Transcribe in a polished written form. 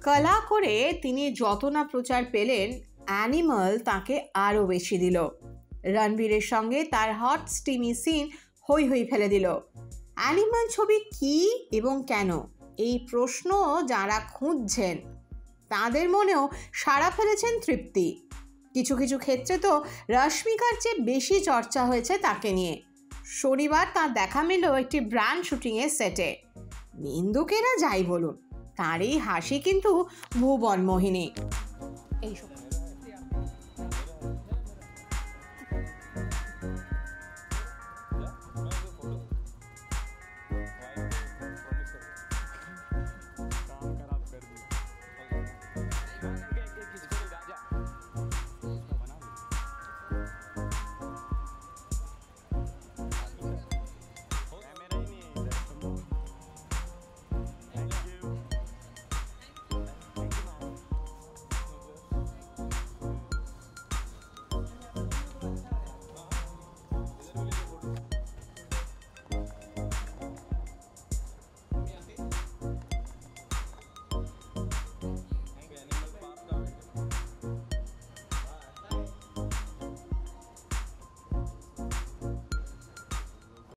কলা করে তিনি যত না প্রচার পেলেন, অ্যানিমাল তাকে আরও বেশি দিল। রণবীরের সঙ্গে তার হট স্টিমি সিন হই হই ফেলে দিল। অ্যানিমাল ছবি কি এবং কেন, এই প্রশ্ন যারা খুঁজছেন তাদের মনেও সাড়া ফেলেছেন তৃপ্তি। কিছু কিছু ক্ষেত্রে তো রশ্মিকার চেয়ে বেশি চর্চা হয়েছে তাকে নিয়ে। শনিবার তার দেখা মিলল একটি ব্র্যান্ড শুটিংয়ের সেটে। নিন্দুকেরা যাই বলুন, তার এই হাসি কিন্তু ভুবনমোহিনী। এইসব